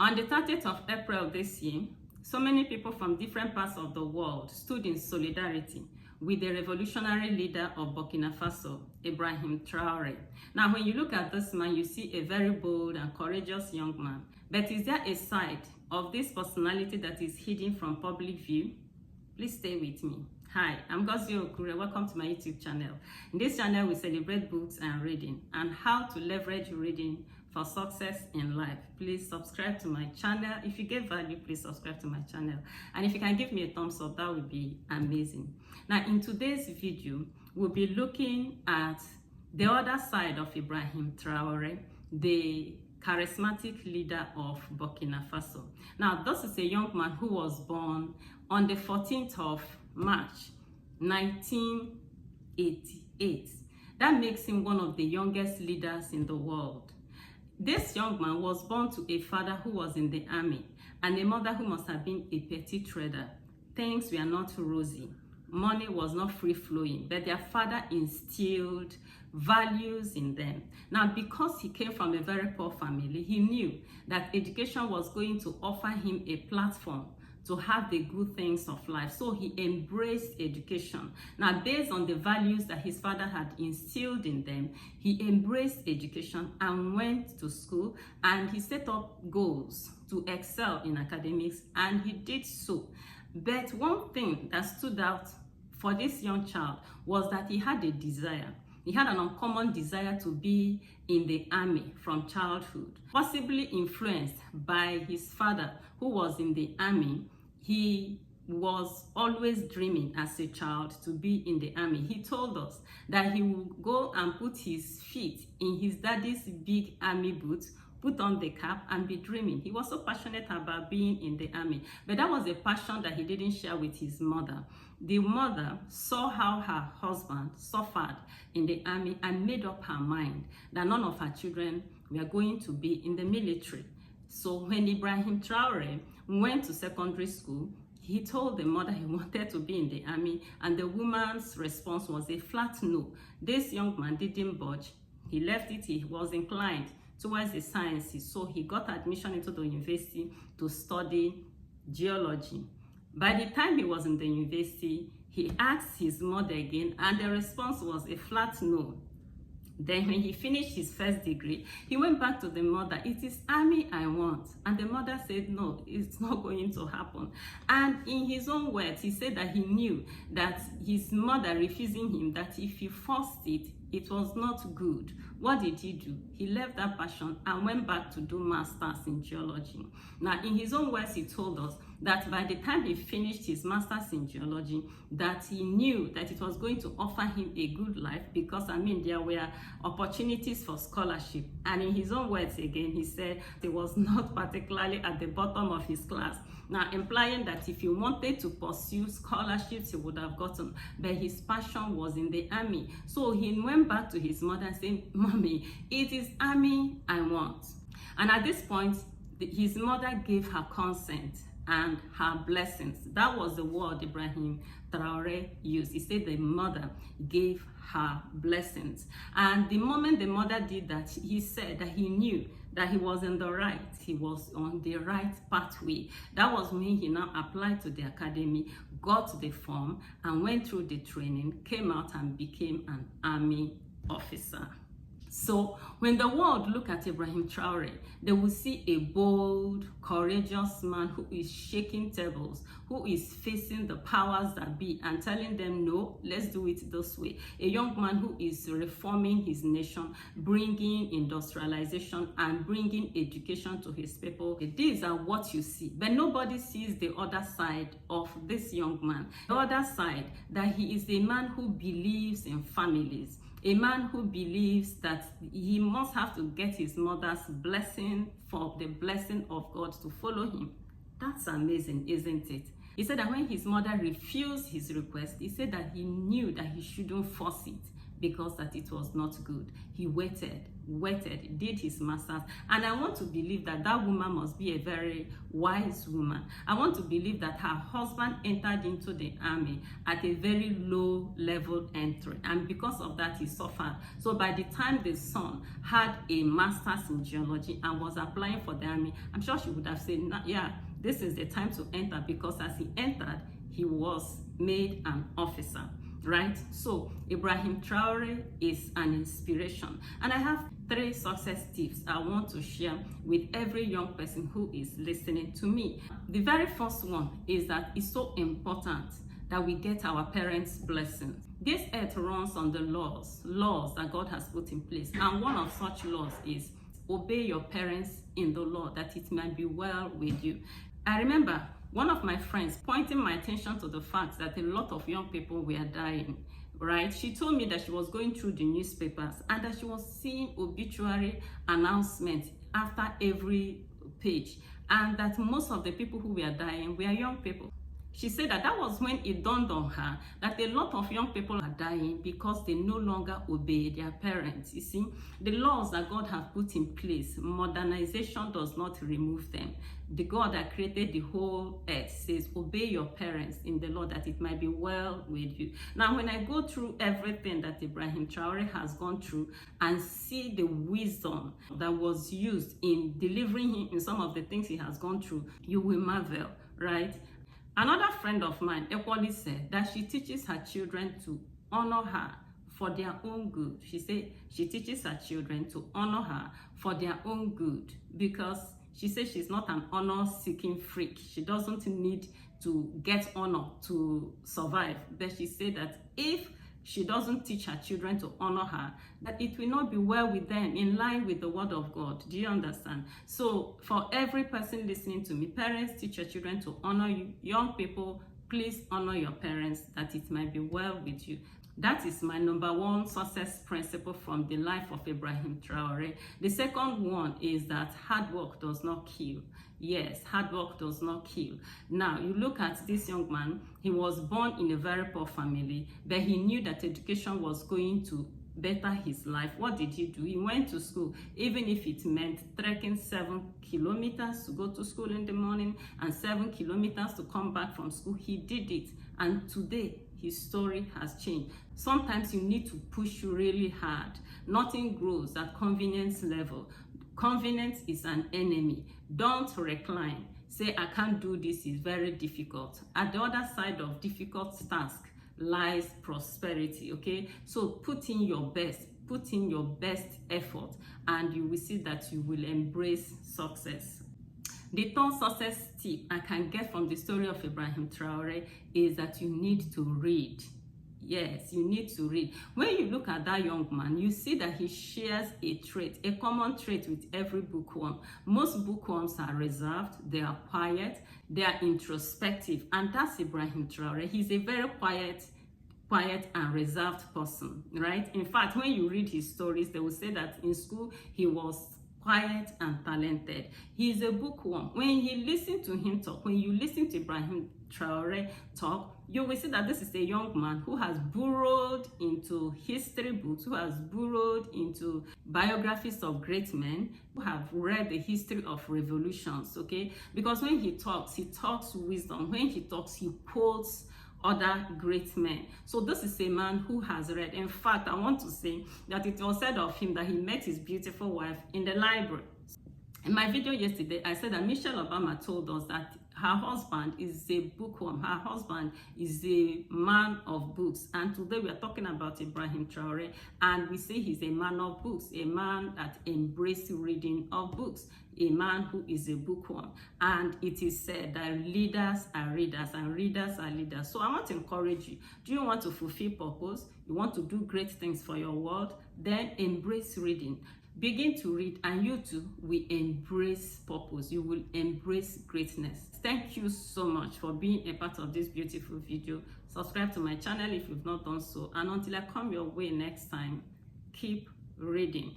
On the 30th of April this year, so many people from different parts of the world stood in solidarity with the revolutionary leader of Burkina Faso, Ibrahim Traore. Now, when you look at this man, you see a very bold and courageous young man. But is there a side of this personality that is hidden from public view? Please stay with me. Hi, I'm Gozie Okure. Welcome to my YouTube channel. In this channel, we celebrate books and reading and how to leverage reading for success in life. Please subscribe to my channel. If you get value, please subscribe to my channel. And if you can give me a thumbs up, that would be amazing. Now, in today's video, we'll be looking at the other side of Ibrahim Traore, the charismatic leader of Burkina Faso. Now, this is a young man who was born on the 14th of March, 1988. That makes him one of the youngest leaders in the world. This young man was born to a father who was in the army and a mother who must have been a petty trader. Things were not rosy. Money was not free-flowing, but their father instilled values in them. Now, because he came from a very poor family, he knew that education was going to offer him a platform to have the good things of life. So he embraced education. Now, based on the values that his father had instilled in them, he embraced education and went to school, and he set up goals to excel in academics, and he did so. But one thing that stood out for this young child was that he had a desire. He had an uncommon desire to be in the army from childhood. Possibly influenced by his father, who was in the army, he was always dreaming as a child to be in the army. He told us that he would go and put his feet in his daddy's big army boots, put on the cap, and be dreaming. He was so passionate about being in the army. But that was a passion that he didn't share with his mother. The mother saw how her husband suffered in the army and made up her mind that none of her children were going to be in the military. So when Ibrahim Traore went to secondary school, he told the mother he wanted to be in the army, and the woman's response was a flat no. This young man didn't budge. He left it. He was inclined towards the sciences, so he got admission into the university to study geology. By the time he was in the university, he asked his mother again, and the response was a flat no. Then when he finished his first degree, he went back to the mother. It is army I want. And the mother said, no, it's not going to happen. And in his own words, he said that he knew that his mother refusing him, that if he forced it, it was not good. What did he do? He left that passion and went back to do masters in geology. Now, in his own words, he told us that by the time he finished his masters in geology, that he knew that it was going to offer him a good life because, there were opportunities for scholarship. And in his own words again, he said he was not particularly at the bottom of his class. Now, implying that if he wanted to pursue scholarships, he would have gotten, but his passion was in the army. So he went back to his mother and said, Mommy, it is army I want. And at this point, his mother gave her consent and her blessings. That was the word Ibrahim Traore used. He said the mother gave her blessings. And the moment the mother did that, he said that he knew that he was in the right. He was on the right pathway. That was when he now applied to the academy, got the form, and went through the training, came out and became an army officer. So when the world look at Ibrahim Traore, they will see a bold, courageous man who is shaking tables, who is facing the powers that be and telling them, no, let's do it this way. A young man who is reforming his nation, bringing industrialization and bringing education to his people. These are what you see, but nobody sees the other side of this young man. The other side, that he is a man who believes in families. A man who believes that he must have to get his mother's blessing for the blessing of God to follow him. That's amazing, isn't it? He said that when his mother refused his request, he said that he knew that he shouldn't force it because that it was not good. He waited waited, did his master's. And I want to believe that that woman must be a very wise woman. I want to believe that her husband entered into the army at a very low level entry, and because of that he suffered. So by the time the son had a master's in geology and was applying for the army, I'm sure she would have said, yeah, this is the time to enter, because as he entered, he was made an officer, right? So Ibrahim Traore is an inspiration, and I have 3 success tips I want to share with every young person who is listening to me. The very first one is that it's so important that we get our parents' blessings. This earth runs on the laws that God has put in place, and one of such laws is obey your parents in the Lord, that it might be well with you. I remember one of my friends pointing my attention to the fact that a lot of young people were dying, right? She told me that she was going through the newspapers and that she was seeing obituary announcements after every page, and that most of the people who were dying were young people. She said that was when it dawned on her that a lot of young people are dying because they no longer obey their parents. You see, the laws that God has put in place, modernization does not remove them. The God that created the whole earth says, obey your parents in the Lord, that it might be well with you. Now, when I go through everything that Ibrahim Traore has gone through and see the wisdom that was used in delivering him in some of the things he has gone through, you will marvel, right? Another friend of mine equally said that she teaches her children to honor her for their own good. She said she teaches her children to honor her for their own good, because she says she's not an honor-seeking freak. She doesn't need to get honor to survive. But she said that if she doesn't teach her children to honor her, that it will not be well with them, in line with the word of God. Do you understand? So for every person listening to me, parents, teach your children to honor you. Young people, please honor your parents, that it might be well with you. That is my number 1 success principle from the life of Ibrahim Traore. The second one is that hard work does not kill. Yes, hard work does not kill. Now, you look at this young man. He was born in a very poor family, but he knew that education was going to better his life. What did he do? He went to school, even if it meant trekking 7 kilometers to go to school in the morning and 7 kilometers to come back from school. He did it, and today his story has changed. Sometimes you need to push really hard. Nothing grows at convenience level. Convenience is an enemy. Don't recline. Say, I can't do this, it's very difficult. At the other side of difficult task lies prosperity, okay? So put in your best effort, and you will see that you will embrace success. The 3rd success tip I can get from the story of Ibrahim Traore is that you need to read. Yes, you need to read. When you look at that young man, you see that he shares a trait, a common trait with every bookworm. Most bookworms are reserved, they are quiet, they are introspective, and that's Ibrahim Traore. He's a very quiet and reserved person, right? In fact, when you read his stories, they will say that in school he was quiet and talented. He is a bookworm. When you listen to him talk, when you listen to Ibrahim Traore talk, you will see that this is a young man who has burrowed into history books, who has burrowed into biographies of great men, who have read the history of revolutions, okay? Because when he talks wisdom. When he talks, he quotes other great men. So this is a man who has read. In fact, I want to say that it was said of him that he met his beautiful wife in the library. In my video yesterday, I said that Michelle Obama told us that her husband is a bookworm. Her husband is a man of books. And today we are talking about Ibrahim Traore, and we say he's a man of books, a man that embraces reading of books, a man who is a bookworm. And it is said that leaders are readers and readers are leaders. So I want to encourage you. Do you want to fulfill purpose? You want to do great things for your world? Then embrace reading. Begin to read, and you too will embrace purpose. You will embrace greatness. Thank you so much for being a part of this beautiful video. Subscribe to my channel if you've not done so. And until I come your way next time, keep reading.